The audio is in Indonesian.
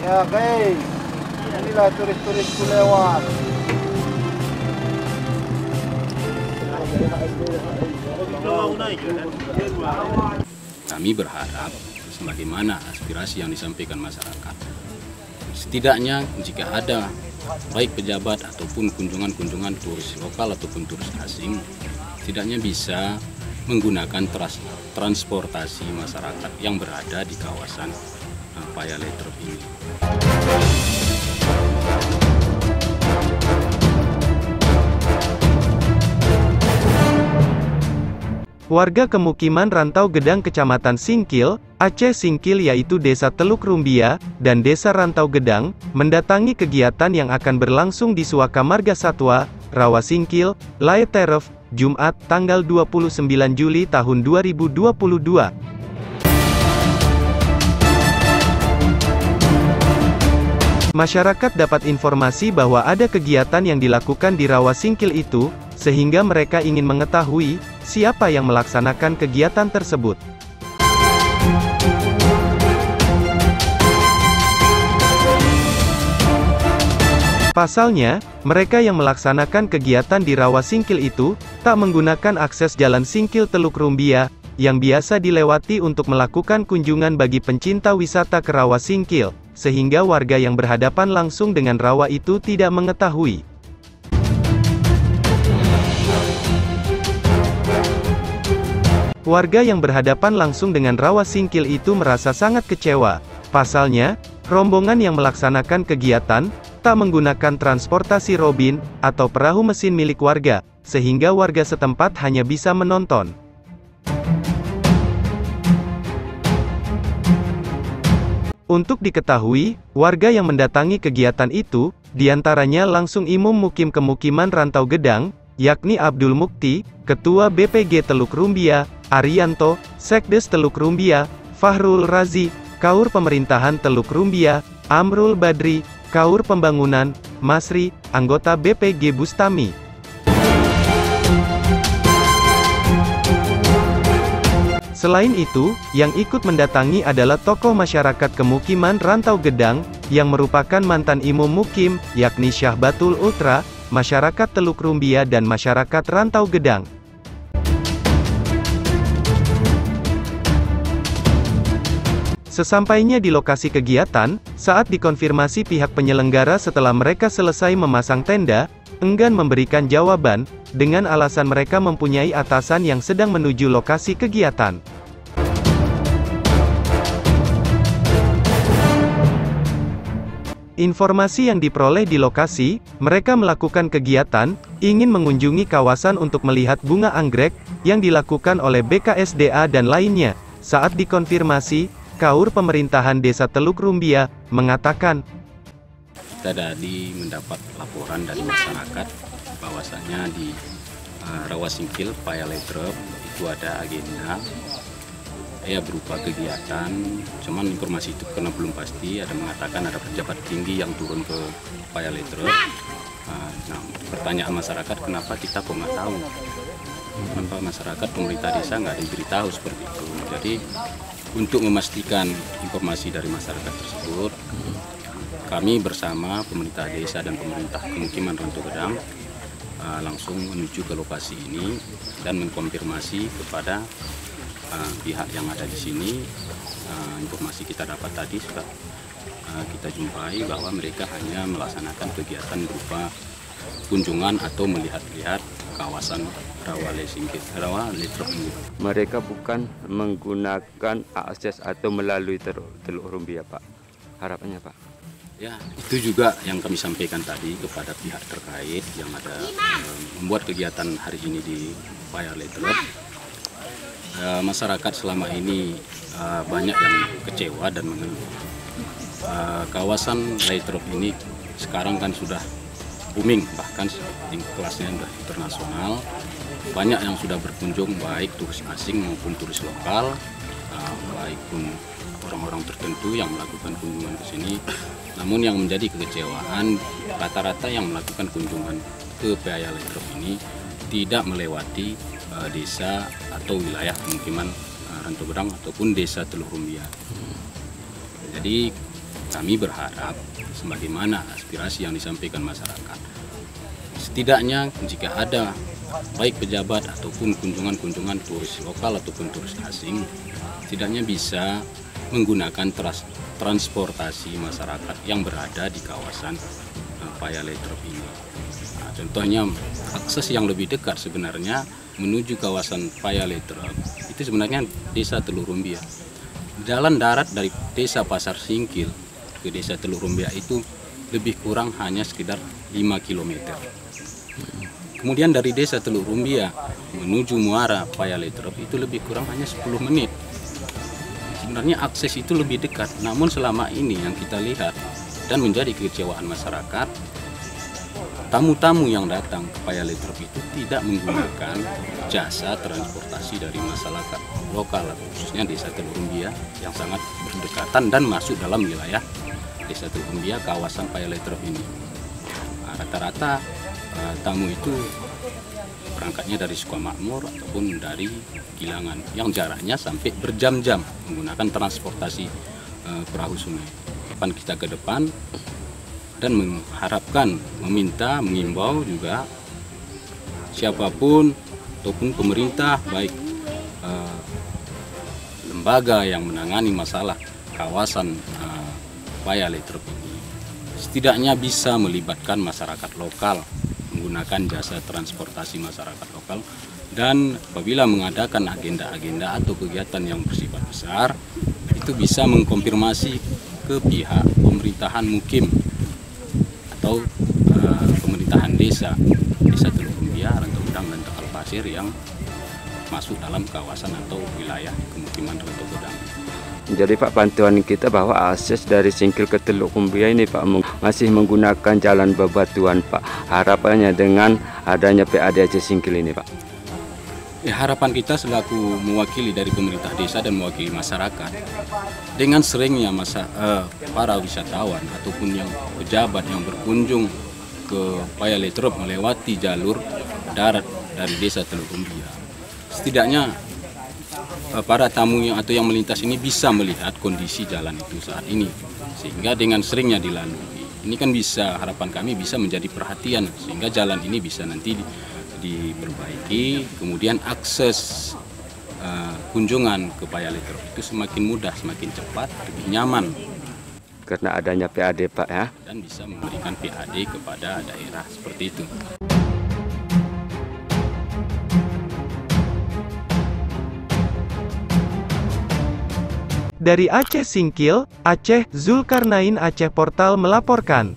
Ya guys, inilah turis-turisku lewat. Kami berharap sebagaimana aspirasi yang disampaikan masyarakat, setidaknya jika ada baik pejabat ataupun kunjungan turis lokal ataupun turis asing, setidaknya bisa menggunakan transportasi masyarakat yang berada di kawasan Payaletrep ini. Warga Kemukiman Rantau Gedang Kecamatan Singkil, Aceh Singkil yaitu Desa Teluk Rumbia, dan Desa Rantau Gedang, mendatangi kegiatan yang akan berlangsung di Suaka Marga Satwa, Rawa Singkil, Laeteref, Jumat, tanggal 29 Juli tahun 2022. Masyarakat dapat informasi bahwa ada kegiatan yang dilakukan di Rawa Singkil itu, sehingga mereka ingin mengetahui siapa yang melaksanakan kegiatan tersebut. Pasalnya, mereka yang melaksanakan kegiatan di Rawa Singkil itu tak menggunakan akses Jalan Singkil Teluk Rumbia yang biasa dilewati untuk melakukan kunjungan bagi pencinta wisata ke Rawa Singkil, sehingga warga yang berhadapan langsung dengan rawa itu tidak mengetahui. Warga yang berhadapan langsung dengan Rawa Singkil itu merasa sangat kecewa. Pasalnya, rombongan yang melaksanakan kegiatan tak menggunakan transportasi robin atau perahu mesin milik warga, sehingga warga setempat hanya bisa menonton. Untuk diketahui, warga yang mendatangi kegiatan itu, diantaranya langsung Imam Mukim Kemukiman Rantau Gedang, yakni Abdul Mukti, Ketua BPG Teluk Rumbia, Arianto, Sekdes Teluk Rumbia, Fahrul Razi, Kaur Pemerintahan Teluk Rumbia, Amrul Badri, Kaur Pembangunan, Masri, anggota BPG Bustami. Selain itu, yang ikut mendatangi adalah tokoh masyarakat Kemukiman Rantau Gedang, yang merupakan mantan Imam Mukim, yakni Syahbatul Ultra, masyarakat Teluk Rumbia dan masyarakat Rantau Gedang. Sesampainya di lokasi kegiatan, saat dikonfirmasi pihak penyelenggara setelah mereka selesai memasang tenda, enggan memberikan jawaban, dengan alasan mereka mempunyai atasan yang sedang menuju lokasi kegiatan. Informasi yang diperoleh di lokasi, mereka melakukan kegiatan, ingin mengunjungi kawasan untuk melihat bunga anggrek, yang dilakukan oleh BKSDA dan lainnya. Saat dikonfirmasi, Kaur Pemerintahan Desa Teluk Rumbia, mengatakan, kita tadi mendapat laporan dari masyarakat, bahwasanya di Rawa Singkil, Payaletrep, itu ada agenda, ya berupa kegiatan, cuman informasi itu karena belum pasti, ada mengatakan ada pejabat tinggi yang turun ke Payaletrep. Nah, pertanyaan masyarakat, kenapa kita kok nggak tahu? Kenapa masyarakat pemerintah desa nggak diberitahu seperti itu? Jadi, untuk memastikan informasi dari masyarakat tersebut, kami bersama pemerintah desa dan pemerintah Kemukiman Rantau Gedang langsung menuju ke lokasi ini dan mengkonfirmasi kepada pihak yang ada di sini. Informasi kita dapat tadi sudah kita jumpai bahwa mereka hanya melaksanakan kegiatan berupa kunjungan atau melihat-lihat kawasan Rawa Letrep ini. Mereka bukan menggunakan akses atau melalui Teluk Rumbia, Pak. Harapannya, Pak? Ya, itu juga yang kami sampaikan tadi kepada pihak terkait yang ada membuat kegiatan hari ini di Payaletrep. Masyarakat selama ini banyak yang kecewa dan mengeluh. Kawasan Letrep ini sekarang kan sudah booming, bahkan kelasnya sudah internasional. Banyak yang sudah berkunjung, baik turis asing maupun turis lokal, baik pun orang-orang tertentu yang melakukan kunjungan ke sini. Namun yang menjadi kekecewaan, rata-rata yang melakukan kunjungan ke Payaletrep ini tidak melewati desa atau wilayah pemukiman Rantau Gedang ataupun desa Teluk Rumbia. Jadi kami berharap sebagaimana aspirasi yang disampaikan masyarakat, setidaknya jika ada baik pejabat ataupun kunjungan-kunjungan turis lokal ataupun turis asing, setidaknya bisa menggunakan transportasi masyarakat yang berada di kawasan Payaletrep ini. Nah, contohnya akses yang lebih dekat sebenarnya menuju kawasan Payaletrep itu sebenarnya Desa Teluk Rumbia. Jalan darat dari Desa Pasar Singkil ke Desa Teluk Rumbia itu lebih kurang hanya sekitar 5 km. Kemudian dari Desa Teluk Rumbia menuju Muara Payaletrep itu lebih kurang hanya 10 menit. Sebenarnya akses itu lebih dekat, namun selama ini yang kita lihat dan menjadi kekecewaan masyarakat, tamu-tamu yang datang ke Payaletrep itu tidak menggunakan jasa transportasi dari masyarakat lokal, khususnya Desa Teluk Rumbia yang sangat berdekatan dan masuk dalam wilayah Desa Teluk Rumbia kawasan Payaletrep ini. Nah, rata-rata tamu itu berangkatnya dari Sukamakmur ataupun dari Gilangan yang jaraknya sampai berjam-jam menggunakan transportasi perahu sungai. Harapan kita ke depan dan mengharapkan, mengimbau juga siapapun ataupun pemerintah, baik lembaga yang menangani masalah kawasan Payaletrep ini, setidaknya bisa melibatkan masyarakat lokal, menggunakan jasa transportasi masyarakat lokal, dan apabila mengadakan agenda-agenda atau kegiatan yang bersifat besar, itu bisa mengkonfirmasi ke pihak pemerintahan mukim atau pemerintahan desa Teluk Rumbia, Rantau Gedang dan Takal Pasir yang masuk dalam kawasan atau wilayah kemukiman Rantau Gedang. Jadi Pak, bantuan kita bahwa akses dari Singkil ke Teluk Rumbia ini Pak masih menggunakan jalan bebatuan Pak. Harapannya dengan adanya PAD Aceh Singkil ini Pak. Ya, harapan kita selaku mewakili dari pemerintah desa dan mewakili masyarakat, dengan seringnya para wisatawan ataupun yang pejabat yang berkunjung ke Payaletrep melewati jalur darat dari Desa Teluk Rumbia, setidaknya para tamu atau yang melintas ini bisa melihat kondisi jalan itu saat ini, sehingga dengan seringnya dilalui ini kan bisa, harapan kami bisa menjadi perhatian sehingga jalan ini bisa nanti diperbaiki, kemudian akses kunjungan ke Payaletrep itu semakin mudah, semakin cepat, lebih nyaman karena adanya PAD Pak ya, dan bisa memberikan PAD kepada daerah seperti itu. Dari Aceh Singkil, Aceh, Zulkarnain Aceh Portal melaporkan.